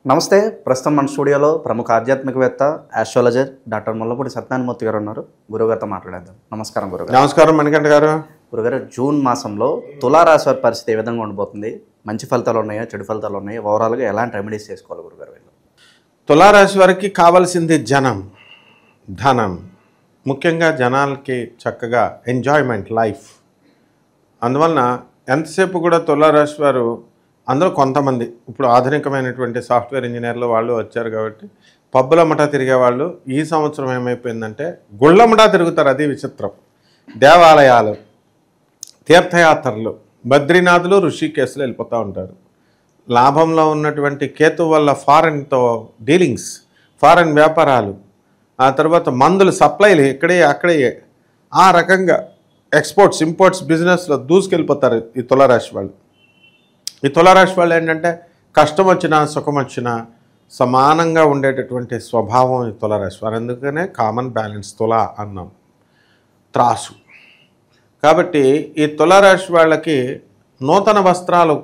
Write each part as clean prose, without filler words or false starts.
నమస్తే. ప్రస్తుతం మన స్టూడియోలో ప్రముఖ ఆధ్యాత్మికవేత్త, ఆస్ట్రాలజర్ డాక్టర్ ముల్లపూడి సత్యనారాయణమూర్తి గారు ఉన్నారు. గురుగారితో మాట్లాడేద్దాం. నమస్కారం గురుగారు. నమస్కారం మణికంఠ గారు. గురుగారు, జూన్ మాసంలో తులారాశి వారి పరిస్థితి ఏ విధంగా ఉండబోతుంది? మంచి ఫలితాలు ఉన్నాయా, చెడు ఫలితాలు ఉన్నాయా? ఓవరాల్గా ఎలాంటి రెమెడీస్ చేసుకోవాలి గురుగారు వీళ్ళు? తులారాశి వారికి కావాల్సింది జనం, ధనం, ముఖ్యంగా జనాలకి చక్కగా ఎంజాయ్మెంట్ లైఫ్. అందువలన ఎంతసేపు కూడా తులారాశి వారు అందులో కొంతమంది ఇప్పుడు ఆధునికమైనటువంటి సాఫ్ట్వేర్ ఇంజనీర్లు వాళ్ళు వచ్చారు కాబట్టి పబ్బుల మఠా తిరిగే వాళ్ళు ఈ సంవత్సరం ఏమైపోయిందంటే గుళ్ళ మఠా తిరుగుతారు. అది విచిత్రం. దేవాలయాలు, తీర్థయాత్రలు, బద్రీనాథులు, ఋషికేశ్లు వెళ్ళిపోతూ ఉంటారు. లాభంలో ఉన్నటువంటి కేతు వల్ల ఫారెన్తో డీలింగ్స్, ఫారెన్ వ్యాపారాలు, ఆ తర్వాత మందులు సప్లైలు ఇక్కడే అక్కడే ఆ రకంగా ఎక్స్పోర్ట్స్ ఇంపోర్ట్స్ బిజినెస్లో దూసుకెళ్ళిపోతారు ఈ తులారాశి వాళ్ళు. ఈ తులారాశి వాళ్ళు ఏంటంటే కష్టం వచ్చినా సుఖం వచ్చినా సమానంగా ఉండేటటువంటి స్వభావం ఈ తులారాశి వారు. అందుకనే కామన్ బ్యాలెన్స్ తులా అన్నాం, త్రాసు. కాబట్టి ఈ తులారాశి వాళ్ళకి నూతన వస్త్రాలు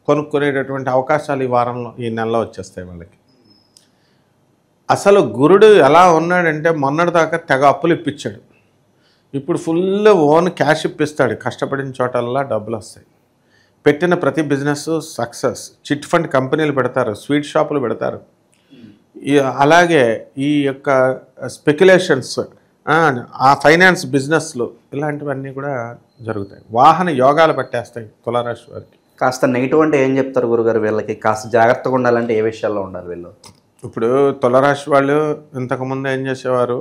కొనుక్కునేటటువంటి అవకాశాలు ఈ వారంలో ఈ నెలలో వచ్చేస్తాయి వాళ్ళకి. అసలు గురుడు ఎలా ఉన్నాడంటే మొన్నటిదాకా తెగ అప్పులు ఇప్పించాడు. ఇప్పుడు ఫుల్ ఓన్ క్యాష్ ఇప్పిస్తాడు. కష్టపడిన చోటల్లా డబ్బులు వస్తాయి. పెట్టిన ప్రతి బిజినెస్ సక్సెస్. చిట్ ఫండ్ కంపెనీలు పెడతారు, స్వీట్ షాపులు పెడతారు. అలాగే ఈ యొక్క స్పెక్యులేషన్స్, ఆ ఫైనాన్స్ బిజినెస్లు ఇలాంటివన్నీ కూడా జరుగుతాయి. వాహన యోగాలు పట్టేస్తాయి తులారాశి వారికి. కాస్త నెగిటివ్ అంటే ఏం చెప్తారు గురుగారు వీళ్ళకి? కాస్త జాగ్రత్తగా ఉండాలంటే ఏ విషయాల్లో ఉండాలి వీళ్ళు? ఇప్పుడు తులారాశి వాళ్ళు ఇంతకుముందు ఏం చేసేవారు,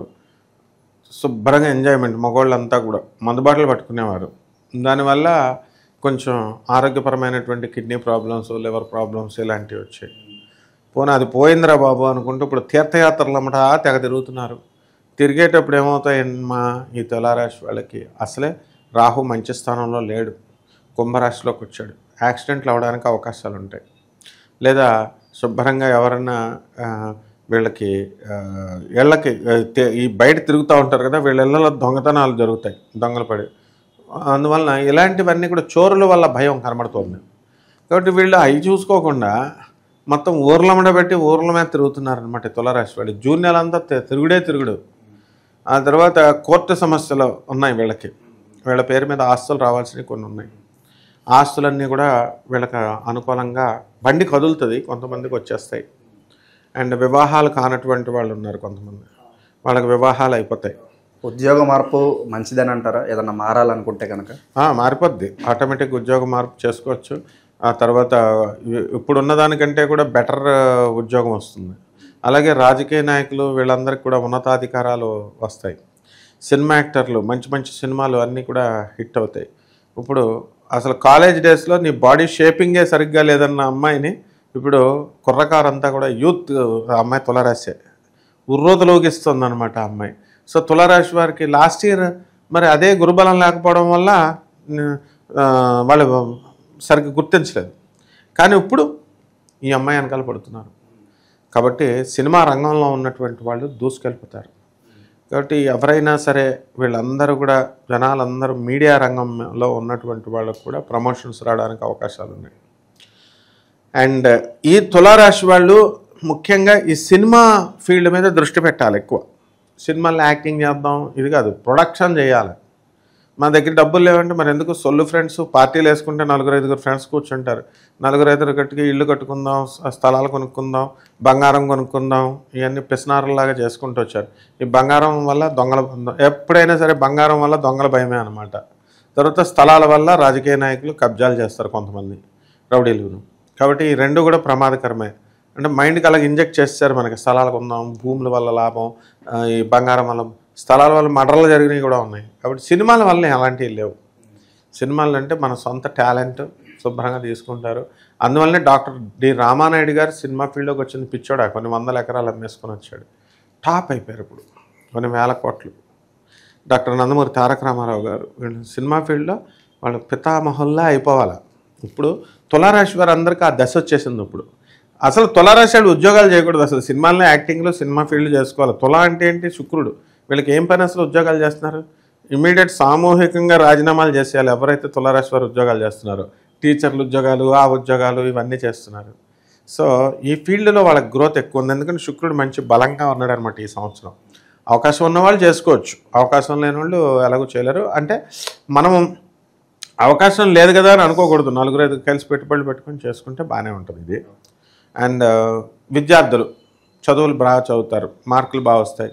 శుభ్రంగా ఎంజాయ్మెంట్, మగవాళ్ళంతా కూడా మందుబాటలు పట్టుకునేవారు. దానివల్ల కొంచెం ఆరోగ్యపరమైనటువంటి కిడ్నీ ప్రాబ్లమ్స్, లివర్ ప్రాబ్లమ్స్ ఇలాంటివి వచ్చాయి. పోనీ అది పోయిందిరా బాబు అనుకుంటూ ఇప్పుడు తీర్థయాత్రలు అమ్మట తెగ తిరుగుతున్నారు. తిరిగేటప్పుడు ఏమవుతాయమ్మా ఈ తులారాశి వాళ్ళకి? అసలే రాహు మంచి స్థానంలో లేడు, కుంభరాశిలోకి వచ్చాడు. యాక్సిడెంట్లు అవ్వడానికి అవకాశాలు ఉంటాయి. లేదా శుభ్రంగా ఎవరన్నా వీళ్ళకి ఇళ్ళకి ఈ బయట తిరుగుతూ ఉంటారు కదా, వీళ్ళ ఇళ్ళలో దొంగతనాలు జరుగుతాయి, దొంగలు పడి. అందువలన ఇలాంటివన్నీ కూడా చోరుల వల్ల భయం కనబడుతుంది. కాబట్టి వీళ్ళు అవి చూసుకోకుండా మొత్తం ఊర్లమడ పెట్టి ఊర్ల మీద తిరుగుతున్నారనమాట తులారాశి వాళ్ళు. జూన్ నెల అంతా తిరుగుడు. ఆ తర్వాత కోర్టు సమస్యలు ఉన్నాయి వీళ్ళకి. వీళ్ళ పేరు మీద ఆస్తులు రావాల్సినవి కొన్ని ఉన్నాయి. ఆస్తులన్నీ కూడా వీళ్ళకి అనుకూలంగా బండి కదులుతుంది, కొంతమందికి వచ్చేస్తాయి. అండ్ వివాహాలు కానటువంటి వాళ్ళు ఉన్నారు కొంతమంది, వాళ్ళకి వివాహాలు అయిపోతాయి. ఉద్యోగ మార్పు మంచిదని అంటారా? ఏదన్నా మారాలనుకుంటే కనుక మారిపోద్ది. ఆటోమేటిక్ ఉద్యోగ మార్పు చేసుకోవచ్చు. ఆ తర్వాత ఇప్పుడున్న దానికంటే కూడా బెటర్ ఉద్యోగం వస్తుంది. అలాగే రాజకీయ నాయకులు వీళ్ళందరికీ కూడా ఉన్నతాధికారాలు వస్తాయి. సినిమా యాక్టర్లు మంచి మంచి సినిమాలు అన్నీ కూడా హిట్ అవుతాయి. ఇప్పుడు అసలు కాలేజ్ డేస్లో నీ బాడీ షేపింగే సరిగ్గా లేదన్న అమ్మాయిని ఇప్పుడు కుర్రకారంతా కూడా యూత్ అమ్మాయి తులారాశే ఉర్రోతలోగిస్తుంది అనమాట ఆ అమ్మాయి. సో తులారాశి వారికి లాస్ట్ ఇయర్ మరి అదే గురుబలం లేకపోవడం వల్ల వాళ్ళు సరిగ్గా గుర్తించలేదు. కానీ ఇప్పుడు ఈ అమ్మాయి వెనకాల పడుతున్నారు. కాబట్టి సినిమా రంగంలో ఉన్నటువంటి వాళ్ళు దూసుకెళ్ళిపోతారు. కాబట్టి ఎవరైనా సరే వీళ్ళందరూ కూడా జనాలందరూ మీడియా రంగంలో ఉన్నటువంటి వాళ్ళకు కూడా ప్రమోషన్స్ రావడానికి అవకాశాలు ఉన్నాయి. అండ్ ఈ తులారాశి వాళ్ళు ముఖ్యంగా ఈ సినిమా ఫీల్డ్ మీద దృష్టి పెట్టాలి ఎక్కువ. సినిమాల్లో యాక్టింగ్ చేద్దాం ఇది కాదు, ప్రొడక్షన్ చేయాలి. మా దగ్గర డబ్బులు లేవంటే మరి ఎందుకు సొల్లు ఫ్రెండ్స్ పార్టీలు వేసుకుంటే 4-5 ఫ్రెండ్స్ కూర్చుంటారు. 4-5 కట్టుకి ఇల్లు కట్టుకుందాం, స్థలాలు కొనుక్కుందాం, బంగారం కొనుక్కుందాం, ఇవన్నీ పిసినారులాగా చేసుకుంటూ వచ్చారు. ఈ బంగారం వల్ల దొంగల, ఎప్పుడైనా సరే బంగారం వల్ల దొంగల భయమే అనమాట. తర్వాత స్థలాల వల్ల రాజకీయ నాయకులు కబ్జాలు చేస్తారు కొంతమంది, రౌడీలు. కాబట్టి ఈ రెండు కూడా ప్రమాదకరమే. అంటే మైండ్కి అలాగ ఇంజెక్ట్ చేస్తారు. మనకి స్థలాలు కొందాం, భూముల వల్ల లాభం, ఈ బంగారం వల్ల, స్థలాల వల్ల మర్డర్లు జరిగినవి కూడా ఉన్నాయి. కాబట్టి సినిమాల వల్ల అలాంటివి లేవు. సినిమాలు అంటే మన సొంత టాలెంట్ శుభ్రంగా తీసుకుంటారు. అందువల్లనే డాక్టర్ డి రామానాయుడు గారు సినిమా ఫీల్డ్లోకి వచ్చింది పిచ్చోడా, కొన్ని 100 ఎకరాలు అమ్మేసుకొని వచ్చాడు. టాప్ అయిపోయారు ఇప్పుడు, కొన్ని వేల కోట్లు. డాక్టర్ నందమూరి తారక రామారావు గారు వీళ్ళు సినిమా ఫీల్డ్లో వాళ్ళ పితామహుల్లా అయిపోవాలి. ఇప్పుడు తులారాశి వారు అందరికీ ఆ దశ వచ్చేసింది. ఇప్పుడు అసలు తులారాశి వాళ్ళు ఉద్యోగాలు చేయకూడదు, అసలు సినిమాల్లో యాక్టింగ్లో సినిమా ఫీల్డ్ చేసుకోవాలి. తులా అంటే ఏంటి? శుక్రుడు. వీళ్ళకి ఏం పని అసలు ఉద్యోగాలు చేస్తున్నారు? ఇమీడియట్ సామూహికంగా రాజీనామాలు చేసేయాలి ఎవరైతే తులారాశి వారు ఉద్యోగాలు చేస్తున్నారో. టీచర్లు ఉద్యోగాలు, ఆ ఉద్యోగాలు ఇవన్నీ చేస్తున్నారు. సో ఈ ఫీల్డ్లో వాళ్ళకి గ్రోత్ ఎక్కువ ఉంది, ఎందుకంటే శుక్రుడు మంచి బలంగా ఉన్నాడు అనమాట ఈ సంవత్సరం. అవకాశం ఉన్న వాళ్ళు చేసుకోవచ్చు, అవకాశం లేని వాళ్ళు ఎలాగో చేయలేరు. అంటే మనం అవకాశం లేదు కదా అని అనుకోకూడదు, 4-5 కలిసి పెట్టుబడులు పెట్టుకొని చేసుకుంటే బాగానే ఉంటుంది ఇది. అండ్ విద్యార్థులు చదువులు బాగా చదువుతారు, మార్కులు బాగా వస్తాయి.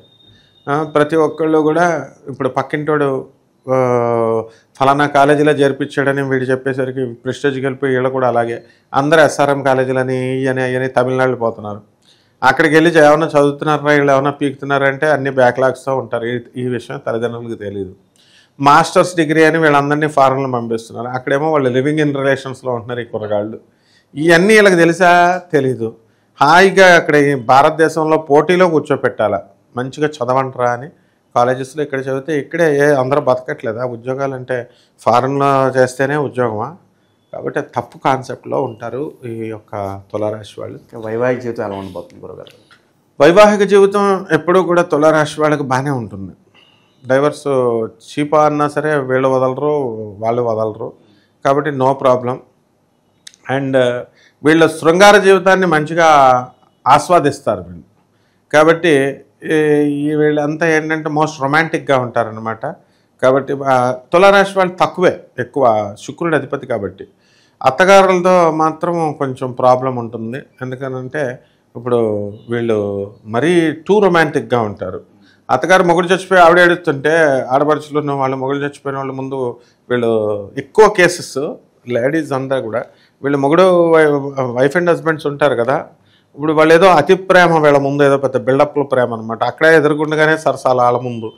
ప్రతి ఒక్కళ్ళు కూడా ఇప్పుడు పక్కింటోడు ఫలానా కాలేజీలో చేర్పించాడని వీడు చెప్పేసరికి ప్రెస్టేజ్కి వెళ్ళిపోయి వీళ్ళు కూడా అలాగే అందరూ ఎస్ఆర్ఎం కాలేజీలని అని తమిళనాడు పోతున్నారు. అక్కడికి వెళ్ళి ఏమైనా చదువుతున్నారా, వీళ్ళు ఏమైనా పీకుతున్నారంటే అన్ని బ్యాక్లాగ్స్తో ఉంటారు. ఈ విషయం తల్లిదండ్రులకు తెలియదు. మాస్టర్స్ డిగ్రీ అని వీళ్ళందరినీ ఫారెన్లో పంపిస్తున్నారు, అక్కడేమో వాళ్ళు లివింగ్ ఇన్ రిలేషన్స్లో ఉంటున్నారు ఈ కుర్రగాళ్ళు. ఇవన్నీ వీళ్ళకి తెలుసా? తెలీదు. హాయిగా అక్కడ ఈ భారతదేశంలో పోటీలో కూర్చోపెట్టాలా, మంచిగా చదవంటరా అని కాలేజెస్లో ఇక్కడ చదివితే ఇక్కడే అందరూ బతకట్లేదా? ఉద్యోగాలు అంటే ఫారెన్లో చేస్తేనే ఉద్యోగమా? కాబట్టి తప్పు కాన్సెప్ట్లో ఉంటారు ఈ యొక్క తులారాశి వాళ్ళు. వైవాహిక జీవితం ఎలా ఉండబోతుంది గురుగారు? వైవాహిక జీవితం ఎప్పుడూ కూడా తులారాశి వాళ్ళకి బాగానే ఉంటుంది. డైవర్స్ చీపా అన్నా సరే వీళ్ళు వదలరు, వాళ్ళు వదలరు, కాబట్టి నో ప్రాబ్లం. అండ్ వీళ్ళ శృంగార జీవితాన్ని మంచిగా ఆస్వాదిస్తారు వీళ్ళు. కాబట్టి వీళ్ళంతా ఏంటంటే మోస్ట్ రొమాంటిక్గా ఉంటారనమాట. కాబట్టి తులారాశి వాళ్ళు తక్కువే, ఎక్కువ శుక్రుడి అధిపతి కాబట్టి. అత్తగారులతో మాత్రం కొంచెం ప్రాబ్లం ఉంటుంది, ఎందుకనంటే ఇప్పుడు వీళ్ళు మరీ టూ రొమాంటిక్గా ఉంటారు. అత్తగారు మొగుడు చచ్చిపోయి ఆవిడ ఏడుస్తుంటే ఆడపడుచులు ఉన్న వాళ్ళు మొగుడు చచ్చిపోయిన వాళ్ళ ముందు వీళ్ళు ఎక్కువ కేసెస్ లేడీస్ అంతా కూడా వీళ్ళు మొగుడు వైఫ్ అండ్ హస్బెండ్స్ ఉంటారు కదా, ఇప్పుడు వాళ్ళు ఏదో అతి ప్రేమ వీళ్ళ ముందు ఏదో పెద్ద బిల్డప్లో ప్రేమ అనమాట. అక్కడే ఎదుర్కొండగానే సరసాల వాళ్ళ ముందు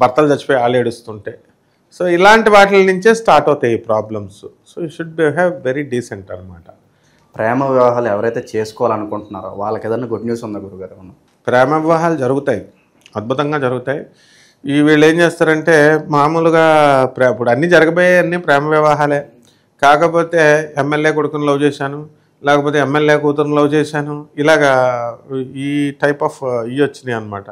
భర్తలు చచ్చిపోయి వాళ్ళు ఏడుస్తుంటే, సో ఇలాంటి వాటి నుంచే స్టార్ట్ అవుతాయి ఈ problems. So you should have very decent అనమాట. ప్రేమ వివాహాలు ఎవరైతే చేసుకోవాలనుకుంటున్నారో వాళ్ళకి ఏదైనా గుడ్ న్యూస్ ఉందా గురుగారు? ప్రేమ వివాహాలు జరుగుతాయి, అద్భుతంగా జరుగుతాయి. ఈ వీళ్ళు ఏం చేస్తారంటే మామూలుగా ఇప్పుడు అన్నీ జరగబోయే అన్నీ ప్రేమ వివాహాలే. కాకపోతే ఎమ్మెల్యే కొడుకుని లవ్ చేశాను, లేకపోతే ఎమ్మెల్యే కూతురుని లవ్ చేశాను, ఇలాగా ఈ టైప్ ఆఫ్ ఇవి వచ్చినాయి అనమాట.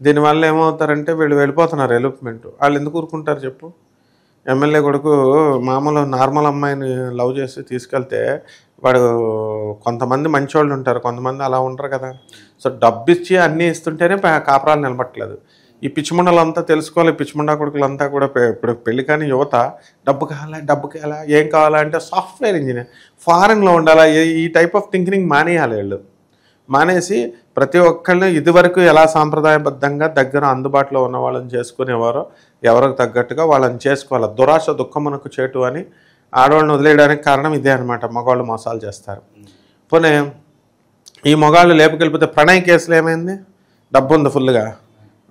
దీనివల్ల ఏమవుతారంటే వీళ్ళు వెళ్ళిపోతున్నారు ఎలిప్మెంట్. వాళ్ళు ఎందుకు ఊరుకుంటారు చెప్పు? ఎమ్మెల్యే కొడుకు మామూలు నార్మల్ అమ్మాయిని లవ్ చేసి తీసుకెళ్తే వాడు కొంతమంది మంచివాళ్ళు ఉంటారు, కొంతమంది అలా ఉంటారు కదా. సో డబ్బు ఇచ్చి అన్నీ ఇస్తుంటేనే కాపురాలు నిలబట్టలేదు. ఈ పిచ్చిముండలంతా తెలుసుకోవాలి, పిచ్చిముండా కొడుకులంతా కూడా ఇప్పుడు పెళ్లి కానీ యువత డబ్బు కావాలా ఏం కావాలా అంటే సాఫ్ట్వేర్ ఇంజనీర్ ఫారెన్లో ఉండాలా, ఈ టైప్ ఆఫ్ థింకింగ్ మానేయాలి వీళ్ళు. మానేసి ప్రతి ఒక్కళ్ళు ఇదివరకు ఎలా సాంప్రదాయబద్ధంగా దగ్గర అందుబాటులో ఉన్న వాళ్ళని చేసుకునేవారో ఎవరికి తగ్గట్టుగా వాళ్ళని చేసుకోవాలి. దురాశ దుఃఖమునకు చేటు అని ఆడవాళ్ళని వదిలేయడానికి కారణం ఇదే అనమాట. మగవాళ్ళు మోసాలు చేస్తారు. పోనీ ఈ మగవాళ్ళు లేపుకెళ్ళిపోతే ప్రణయ్ కేసులో ఏమైంది? డబ్బు ఉంది ఫుల్గా,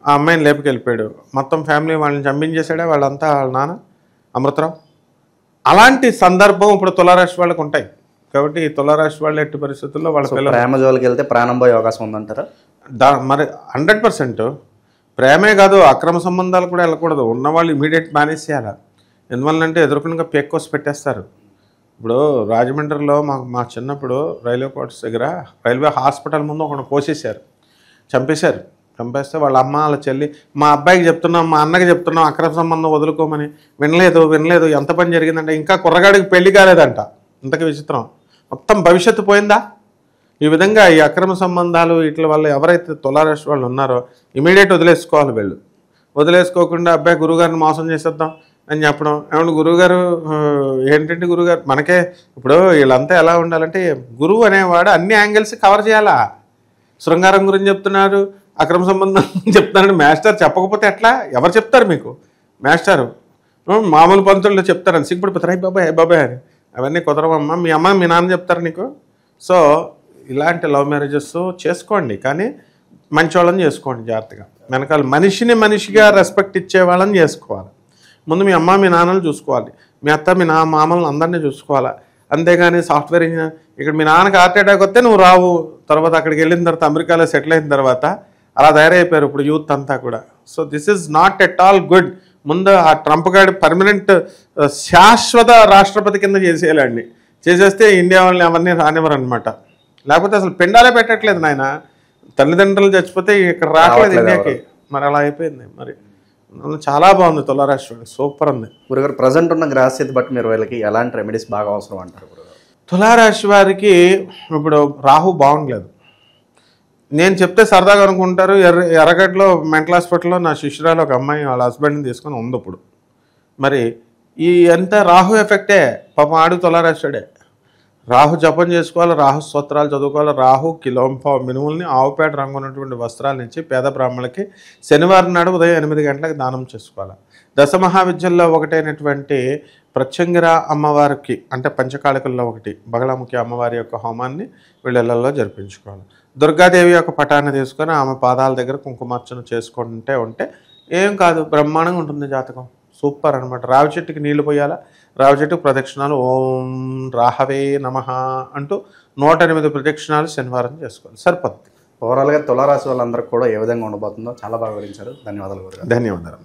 ఆ అమ్మాయిని లేపుకెళ్ళిపోయాడు, మొత్తం ఫ్యామిలీ వాళ్ళని చంపించేసాడే, వాళ్ళంతా వాళ్ళ నాన్న అమృతరావు. అలాంటి సందర్భం ఇప్పుడు తులారాశి వాళ్ళకు ఉంటాయి. కాబట్టి ఈ తులారాశి వాళ్ళు ఎట్టి పరిస్థితుల్లో వాళ్ళ పిల్లలు ప్రేమ జోలికి వెళ్తే ప్రాణం పోయే అవకాశం ఉందంటారా? మరి 100%. ప్రేమే కాదు, అక్రమ సంబంధాలు కూడా వెళ్ళకూడదు. ఉన్నవాళ్ళు ఇమీడియట్ మానేసేయాలి. ఎందువల్లంటే ఎదుర్కొనగా పేక్కోసి పెట్టేస్తారు. ఇప్పుడు రాజమండ్రిలో మా చిన్నప్పుడు రైల్వే క్వార్టర్స్ దగ్గర రైల్వే హాస్పిటల్ ముందు ఒకటి కోసేశారు, చంపేస్తే వాళ్ళ అమ్మ వాళ్ళ చెల్లి మా అబ్బాయికి చెప్తున్నాం, మా అన్నకి చెప్తున్నాం అక్రమ సంబంధం వదులుకోమని, వినలేదు. ఎంత పని జరిగిందంటే ఇంకా కుర్రగాడికి పెళ్లి కాలేదంట. ఇంతకీ విచిత్రం, మొత్తం భవిష్యత్తు పోయిందా? ఈ విధంగా ఈ అక్రమ సంబంధాలు వీటి వల్ల ఎవరైతే తులారాశి వాళ్ళు ఉన్నారో ఇమీడియట్ వదిలేసుకోవాలి. వీళ్ళు వదిలేసుకోకుండా అబ్బాయి గురువుగారిని మోసం చేసేద్దాం అని చెప్పడం. ఏమన్నా గురువుగారు ఏంటంటే గురువుగారు మనకే ఇప్పుడు వీళ్ళంతా ఎలా ఉండాలంటే గురువు అనేవాడు అన్ని యాంగిల్స్ కవర్ చేయాలా. శృంగారం గురించి చెప్తున్నారు, అక్రమ సంబంధం చెప్తున్నాడు. మాస్టర్ చెప్పకపోతే ఎట్లా? ఎవరు చెప్తారు మీకు? మాస్టారు మామూలు పంతుల్లో చెప్తారని సిగ్గుపడిపోతారు, అయ్యి బాబాయ్ అని. అవన్నీ కుదరవమ్మా, మీ అమ్మ మీ నాన్న చెప్తారు నీకు. సో ఇలాంటి లవ్ మ్యారేజెస్ చేసుకోండి, కానీ మంచి వాళ్ళని చేసుకోండి జాగ్రత్తగా. వెనకాల మనిషిగా రెస్పెక్ట్ ఇచ్చే వాళ్ళని చేసుకోవాలి. ముందు మీ అమ్మ మీ నాన్నలు చూసుకోవాలి, మీ అత్త మీ మామూలు అందరినీ చూసుకోవాలి. అంతేగాని సాఫ్ట్వేర్ ఇంజనీర్ ఇక్కడ మీ నాన్నకి హార్ట్ అటాక్ వస్తే నువ్వు రావు, తర్వాత అక్కడికి వెళ్ళిన తర్వాత అమెరికాలో సెటిల్ అయిన తర్వాత అలా తయారైపోయారు ఇప్పుడు యూత్ అంతా కూడా. So this is not at all good. ముందు ఆ ట్రంప్ గారి పర్మనెంట్ శాశ్వత రాష్ట్రపతి కింద చేసేయాలండి. చేసేస్తే ఇండియా వాళ్ళని ఎవరిని రానివ్వరు అనమాట. లేకపోతే అసలు పిండాలే పెట్టట్లేదు నాయన. తల్లిదండ్రులు చచ్చిపోతే ఇక్కడ రావట్లేదు ఇండియాకి. మరి అలా అయిపోయింది. మరి చాలా బాగుంది తులారాశి, సూపర్ ఉంది. గురుగారు ప్రజెంట్ ఉన్న గ్రహస్థితి బట్టి మీరు వీళ్ళకి ఎలాంటి రెమెడీస్ బాగా అవసరం అంటారు గురుగారు? తులారాశి వారికి ఇప్పుడు రాహు బాగుండలేదు. నేను చెప్తే సరదాగా అనుకుంటారు, ఎర్రగడ్డలో మెంటల్ హాస్పిటల్లో నా శిష్యురాలు ఒక అమ్మాయి వాళ్ళ హస్బెండ్ని తీసుకొని ఉంది ఇప్పుడు. మరి ఈ ఎంత రాహు ఎఫెక్టే, పాపం ఆడు తులారాశుడే. రాహు జపం చేసుకోవాలి, రాహు స్తోత్రాలు చదువుకోవాలి, రాహు కిలోంపావు మినుముల్ని ఆవుపేట రంగు ఉన్నటువంటి వస్త్రాల నుంచి పేద బ్రాహ్మణులకి శనివారం నాడు ఉదయం 8 గంటలకు దానం చేసుకోవాలి. దశమహావిద్యల్లో ఒకటైనటువంటి ప్రత్యంగిర అమ్మవారికి అంటే పంచకాళికల్లో ఒకటి బగళాముఖి అమ్మవారి యొక్క హోమాన్ని వీళ్ళల్లో జరిపించుకోవాలి. దుర్గాదేవి యొక్క పటాన్ని తీసుకొని ఆమె పాదాల దగ్గర కుంకుమార్చన చేసుకుంటే ఉంటే ఏం కాదు, బ్రహ్మాండంగా ఉంటుంది జాతకం. సూపర్ అనమాట. రావి చెట్టుకి నీళ్లు పోయాలా, రావి చెట్టుకు ప్రదక్షిణాలు ఓం రాహవే నమః అంటూ 108 ప్రదక్షిణాలు శనివారం చేసుకోవాలి, సరిపోతుంది. ఓవరాల్గా తులారాశి వాళ్ళందరికీ కూడా ఏ విధంగా ఉండబోతుందో చాలా బాగా వివరించారు. ధన్యవాదాలు గురుగారు. ధన్యవాదాలు.